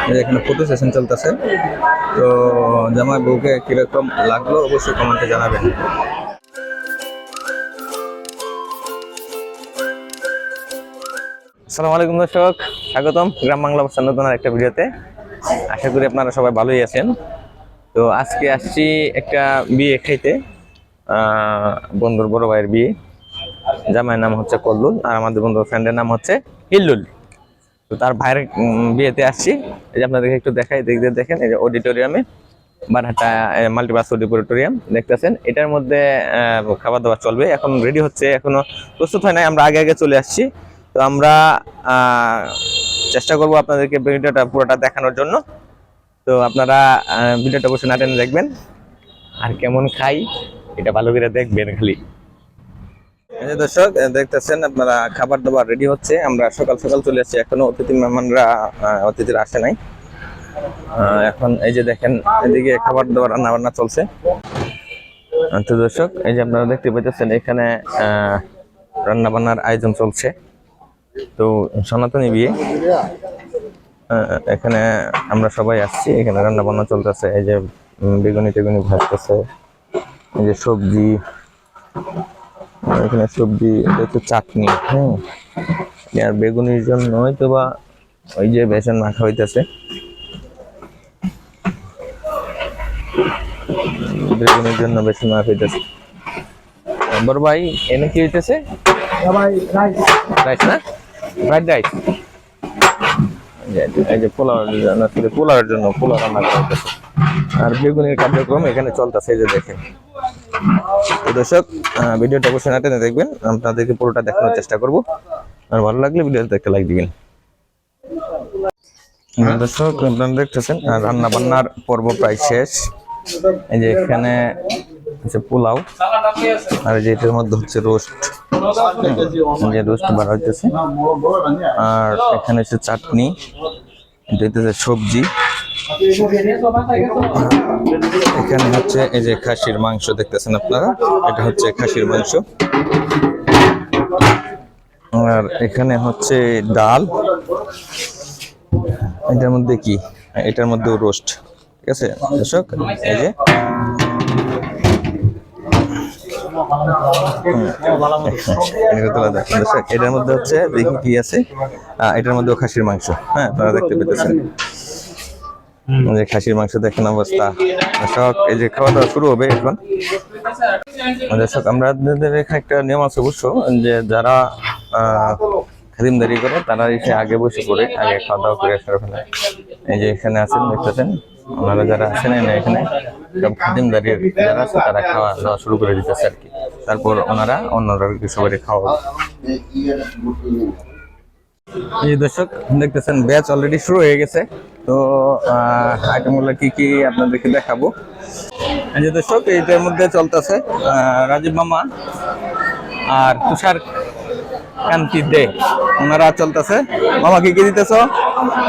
এখানে photo session চলতেছে। তো জামাই বউকে কিরকম লাগলো অবশ্যই কমেন্টে জানাবেন। আসসালামু আলাইকুম দর্শক, স্বাগতম গ্রাম বাংলা ভাষার নতুন একটা ভিডিওতে। আশা করি আপনারা সবাই ভালোই আছেন। তো আজকে আসছি একটা বিয়ে খাইতে, বন্ধুর বড় ভাইয়ের বিয়ে। জামাইয়ের নাম হচ্ছে কল্লুল আর আমাদের বন্ধুর ফ্রেন্ডের নাম হচ্ছে হিল্লুল। তো তার ভাইয়ের বিয়েতে আসছি। এই যে আপনাদেরকে একটু দেখাই, দেখেন এই যে অডিটোরিয়ামে, বারহাট্টা মাল্টিপার্স অডিটোরিয়াম দেখতেছেন। এটার মধ্যে খাবার দাবার চলবে, এখন রেডি হচ্ছে, এখনো প্রস্তুত হয় নাই। আমরা আগে আগে চলে আসছি। তো আমরা চেষ্টা করব আপনাদেরকে ভিডিওটা পুরোটা দেখানোর জন্য। তো আপনারা ভিডিওটা অবশ্যই না টেনে দেখবেন, আর কেমন খাই এটা ভালো করে দেখবেন খালি। দর্শক দেখতেছেন আপনারা, খাবার দাবার রেডি হচ্ছে। আমরা সকাল সকাল চলে আসছি, এখনো অতিথিরা আসে নাই। এখন এই যে দেখেন, এদিকে খাবার দাবার রান্না বান্না চলছে। তো দর্শক এই যে আপনারা দেখতে পাচ্ছেন, এখানে রান্না বান্নার আয়োজন চলছে। তো সনাতনী বিয়ে, এখানে আমরা সবাই আসছি, এখানে রান্না বান্না চলতেছে। এই যে বেগুনি টেগুনি ভাজতেছে, এই যে সবজি, এখানে সবজি, এটা হচ্ছে চাটনি। আর বেগুনির জন্য হয়তো বা ওই যে বেসন মাখা হইতেছে, বেগুনির জন্য বেসন মাখা হইতেছে। বড় ভাই এনে কি হইতেছে? রাইস না, ফ্রাইড রাইস। এই যে পোলাওয়ের জন্য পোলাও রান্না করা হইতেছে, আর বেগুনির কার্যক্রম এখানে চলতেছে। এই যে দেখেন। তো দর্শক ভিডিওটা অবশ্যই না টেনে দেখবেন, আপনাদেরকে পুরোটা দেখানোর চেষ্টা করব। আর ভালো লাগলে ভিডিওতে একটা লাইক দিবেন। দর্শক আপনারা দেখতেছেন রান্না বান্নার পর্ব প্রায় শেষ। এই যে এখানে হচ্ছে পোলাও, আর যে এটার মধ্যে হচ্ছে রোস্ট, যে রোস্ট বাড়া হইতেছে। আর এখানে হচ্ছে চাটনি, এটা হচ্ছে সবজি। এখানে হচ্ছে এই যে খাসির মাংস দেখতেছেন আপনারা, এটা হচ্ছে খাসির মাংস। আর এখানে হচ্ছে ডাল, এটার মধ্যে কি, এটার মধ্যেও রোস্ট। ঠিক আছে দর্শক, এই যে এটার মধ্যে হচ্ছে দেখি কি আছে, এটার মধ্যেও খাসির মাংস। হ্যাঁ, আপনারা দেখতে পেতেছেন যে খাসির মাংস, দেখেন অবস্থা। দর্শক এই যে খাওয়া দাওয়া শুরু হবে এখন। দর্শক আমরা আপনাদের এখানে একটা নিয়ম আছে অবশ্য, যে যারা খাদিমদারি করে তারা এসে আগে বসে পড়ে, আগে খাওয়া দাওয়া করে আসার ফেলে। এই যে এখানে আছেন দেখতেছেন, ওনারা যারা আছেন এখানে সব খাদিমদারির যারা আছে তারা খাওয়া দাওয়া শুরু করে দিতেছে আর কি। তারপর অন্যরা সবাই খাওয়া। এই দর্শক দেখতেছেন ব্যাচ অলরেডি শুরু হয়ে গেছে। তো আইটেমগুলো কি কি আপনাদেরকে দেখাবো। এই যে দর্শক এইটার মধ্যে চলতেছে রাজীব মামা আর তুষার কান্তি দে, ওনারা চলতেছে। মামা কি কি দিতেছ?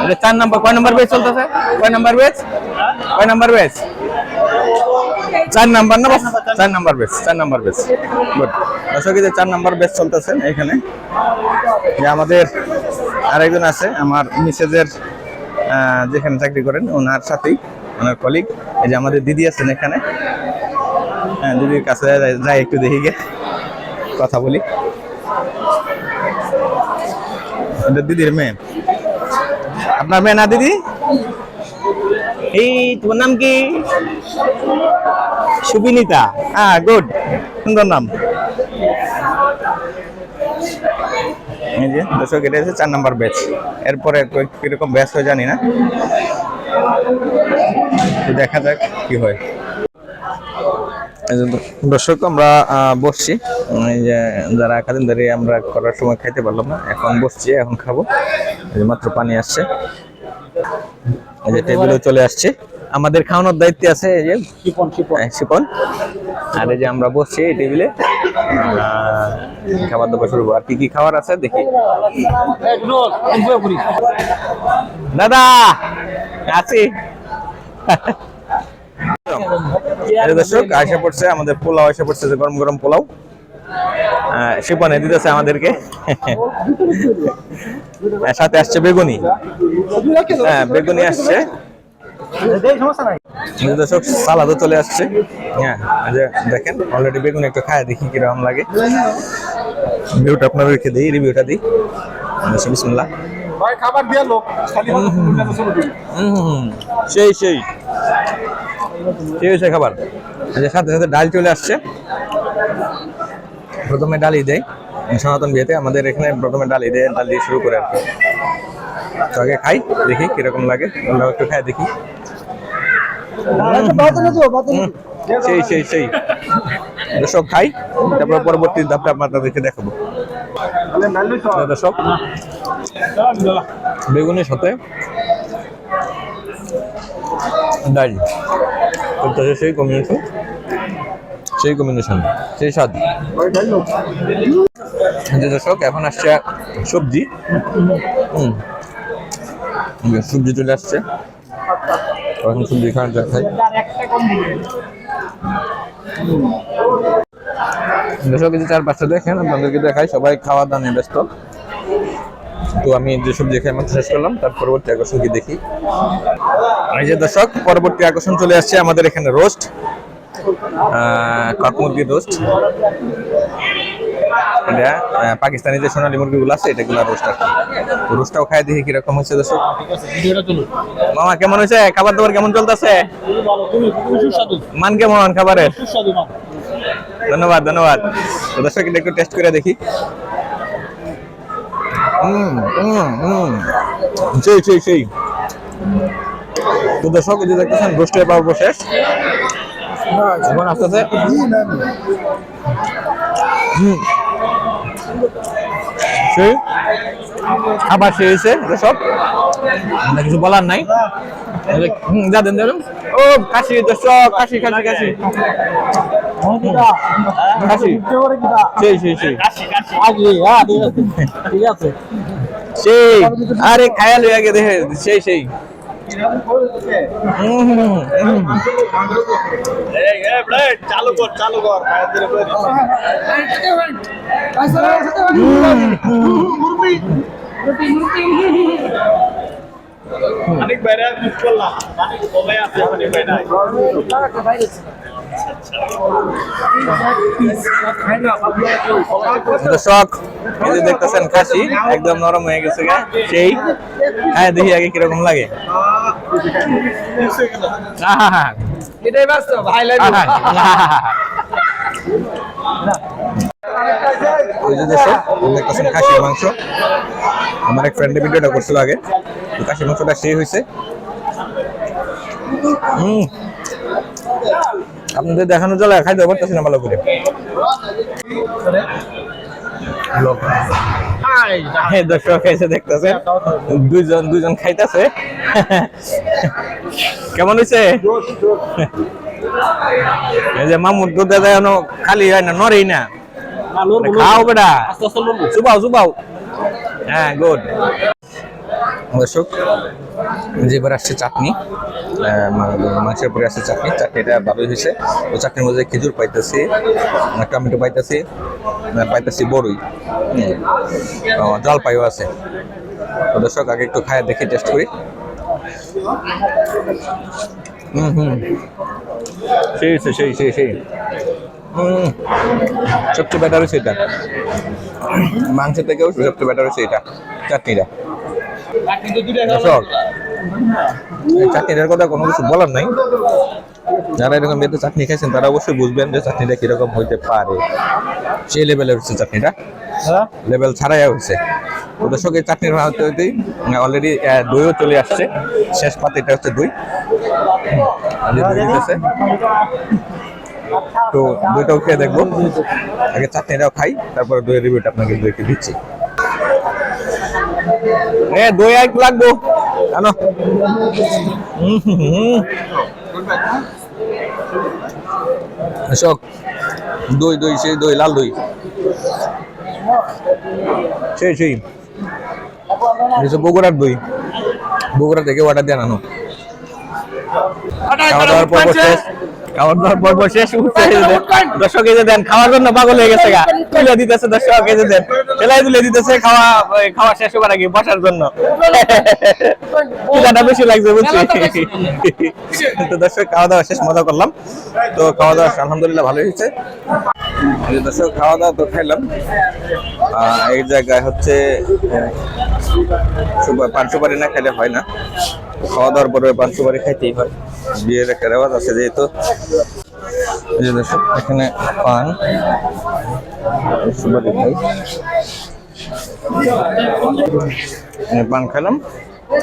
এটা 4 নাম্বার, কয় নাম্বার বেচ চলতেছে? কয় নাম্বার বেচ? 4 নাম্বার না, 4 নাম্বার বেচ, 4 নাম্বার বেচ। গুড। দর্শক এই যে 4 নাম্বার বেচ চলতেছে এখানে। যে আমাদের আরেকজন আছে, আমার মিসেজের যেখানে চাকরি করেন ওনার সাথেই, ওনার কলিগ। এই যে আমাদের দিদি আছেন এখানে। হ্যাঁ, দিদির কাছে যাই একটু দেখি গে, কথা বলি। এটা দিদির মেয়ে। আপনার মেয়ে না দিদি? এই তোমার নাম কি? সুবিনীতা। হ্যাঁ, গুড, সুন্দর নাম। এই যে দর্শক এটা হচ্ছে 4 নাম্বার ব্যাচ। এরপরে কিরকম ব্যাচ হয় জানি না, দেখা যাক কি হয়। দর্শক আমরা বসছি, এই যে যারা খাদিমদারি আমরা করার সময় খাইতে পারলাম না, এখন বসছি, এখন খাবো। এই যে মাত্র পানি আসছে, এই যে টেবিলেও চলে আসছে। আমাদের খাওয়ানোর দায়িত্বে আছে এই যে শিপন। আর এই যে আমরা বসছি এই টেবিলে, খাবার দাবার শুরু। আর কি কি খাবার আছে দেখি। দাদা আছি। দর্শক আসে পড়ছে আমাদের পোলাও, এসে পড়ছে যে গরম গরম পোলাও। শিপনে দিতেছে আমাদেরকে। সাথে আসছে বেগুনি, হ্যাঁ বেগুনি আসছে। দর্শক সালাদও চলে আসছে। হ্যাঁ দেখেন অলরেডি বেগুনি একটু খায়, দেখি কিরকম লাগে। ভিউটা আপনাদেরকে দিই, রিভিউটা দিই। বিসমিল্লাহ। ভাই খাবার দিয়া লোক সেই সেই সেই হয়েছে খাবার। সাথে সাথে ডাল চলে আসছে। প্রথমে ডালই দেয় সনাতন বিয়েতে, আমাদের এখানে প্রথমে ডালই দেয়, ডাল দিয়ে শুরু করে আর কি। তো আগে খাই, দেখি কিরকম লাগে, আমরা একটু খাই দেখি। সেই সেই সেই দর্শক খাই, তারপর পরবর্তী ধাপটা আপনাদেরকে দেখাবো। দর্শক বেগুনের সাথে ডাল, সেই কম্বিনেশন, সেই কম্বিনেশন, সেই স্বাদ। দর্শক এখন আসছে সবজি। সবজি চলে আসছে, এখন সবজি খাওয়া খাই। দর্শক কিছু চার পাঁচটা দেখেন, আপনাদেরকে দেখাই। সবাই খাওয়া দাওয়া নিয়ে ব্যস্ত, তো আমি যে সবজি খাই মাত্র শেষ করলাম, তার পরবর্তী আকর্ষণ কি দেখি। এই যে দর্শক পরবর্তী আকর্ষণ চলে আসছে আমাদের এখানে রোস্ট, কক মুরগির রোস্ট। এটা পাকিস্তানি যে সোনালী মুরগিগুলো আছে এটাগুলো রোস্ট আর কি। রোস্টটাও খাই দেখি কিরকম হয়েছে দর্শক। মামা কেমন হয়েছে, খাবার দাবার কেমন চলতেছে, মান কেমন খাবারের? ধন্যবাদ ধন্যবাদ। দর্শক এটা একটু টেস্ট করে দেখি। সেই সেই সেই। তো দর্শক এই যে দেখতেছেন রোস্টের পর্ব শেষ, এখন আসতেছে সেই খাবার শেষ হয়েছে দর্শক, কিছু বলার নাই। যাবেন যাবেন। ও কাশি দর্শক, কাশি কাশি কাশি কাশি সেই সেই সেই ঠিক আছে সেই। আরে খায়াল হয়ে আগে দেখে সেই সেই। চালু কর চালু কর অনেক বাইরে মিস করলাম, অনেক কমে আছে অনেক বাইরে। দর্শক এই যে দেখতেছেন খাসি একদম নরম হয়ে গেছে গা, সেই। হ্যাঁ দেখি আগে কিরকম লাগে। এটাই বাস্তব হাইলাইট। ওই যে দর্শক দেখতেছেন খাসির মাংস, আমার এক ফ্রেন্ডে ভিডিওটা করছিল আগে, তো খাসির মাংসটা সেই হয়েছে। আপনাদের দেখানো চলে, খাইতে পারতেছি না ভালো করে। দর্শক এসে দেখতেছেন দুইজন খাইতেছে। কেমন হয়েছে? এই যে মামুর দুধ এখনো খালি হয় না, নড়েই না। খাও বেটা, চুবাও চুবাও। হ্যাঁ গুড। দর্শক যেবার আসছে চাটনি, মাংসের পরে আসছে চাটনি। চাটনিটা ভালোই হয়েছে। তো চাটনির মধ্যে খেজুর পাইতেছি, টমেটো পাইতেছি, পাইতেছি বড়ই, জলপাইও আছে। তো দর্শক আগে একটু খায় দেখি, টেস্ট করি। সেই সেই সেই সেই। সবচেয়ে বেটার হয়েছে এটা, মাংসের থেকেও সবচেয়ে বেটার হয়েছে এটা চাটনিটা। দর্শক চাটনিটার কথা কোনো কিছু বলার নাই, যারা এরকম বেতে চাটনি খাইছেন তারা অবশ্যই বুঝবেন যে চাটনিটা কিরকম হইতে পারে। সেই লেভেলের হচ্ছে চাটনিটা, লেভেল ছাড়াই হয়েছে। তো দর্শক এই চাটনির হতে হইতেই অলরেডি দইও চলে আসছে। শেষ পাতে এটা হচ্ছে দই, তো দইটাও খেয়ে দেখবো। আগে চাটনিটাও খাই, তারপরে দইয়ের রিভিউটা আপনাকে দইকে দিচ্ছি। দই এক লাগবো জানো। দর্শক দই দই সেই দই, লাল দই সেই সেই। বগুড়ার দই, বগুড়া থেকে অর্ডার দিয়ে আনানো। খাওয়া দাওয়ার পর শেষ, খাওয়ার দাওয়ার পর্ব শেষ উঠছে দর্শক এই যে দেন খাওয়ার জন্য পাগল হয়ে গেছে গা তুলে দিতেছে দর্শক এই যে দেন সেলাই তুলে দিতেছে খাওয়া শেষ হবার আগে বসার জন্য পূজাটা বেশি লাগছে বুঝছি তো দর্শক খাওয়া দাওয়া শেষ মজা করলাম তো খাওয়া দাওয়া আলহামদুলিল্লাহ ভালোই হয়েছে এই যে দর্শক খাওয়া দাওয়া তো খাইলাম এই জায়গায় হচ্ছে পান সুপারি না খেলে হয় না খাওয়া দাওয়ার পরে পান সুপারি খাইতেই হয় বিয়ের একটা রেওয়াজ আছে যেহেতু এই যে দর্শক এখানে পান সুপারি খাই পান খেলাম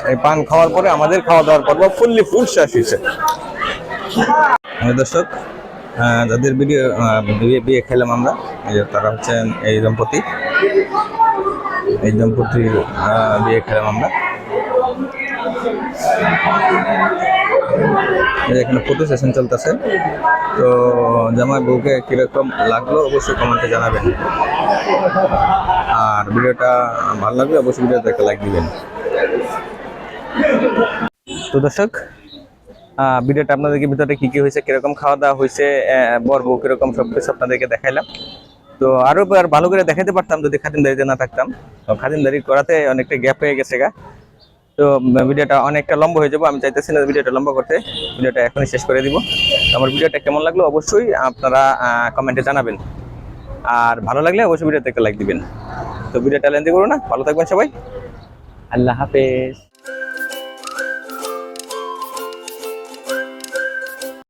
এই পান খাওয়ার পরে আমাদের খাওয়া দাওয়ার পর্ব ফুল শেষ হয়েছে দর্শক যাদের বিয়ে খেলাম আমরা এই যে তারা হচ্ছেন এই দম্পতি বিয়ে খেলাম আমরা এখানে ফটো সেশন চলতেছে তো জামাই বউকে কিরকম লাগলো অবশ্যই কমেন্টে জানাবেন আর ভিডিওটা ভালো লাগলে অবশ্যই ভিডিওতে একটা লাইক দিবেন তো দর্শক ভিডিওটা আপনাদেরকে ভিতরে কি কি হয়েছে কিরকম খাওয়া দাওয়া হয়েছে বর বউ কিরকম সবকিছু আপনাদেরকে দেখাইলাম তো আরো ভালো করে দেখাতে পারতাম যদি খাতিনদারিতে না থাকতাম তো খাতিনদারি করাতে অনেকটা গ্যাপ হয়ে গেছে গা তো ভিডিওটা অনেকটা লম্বা হয়ে যাবো আমি চাইতেছি না ভিডিওটা লম্বা করতে ভিডিওটা এখনই শেষ করে দিব আমার ভিডিওটা কেমন লাগলো অবশ্যই আপনারা কমেন্টে জানাবেন আর ভালো লাগলে অবশ্যই ভিডিওতে একটা লাইক দিবেন তো ভিডিওটা লেন্দি করো না ভালো থাকবেন সবাই আল্লাহ হাফেজ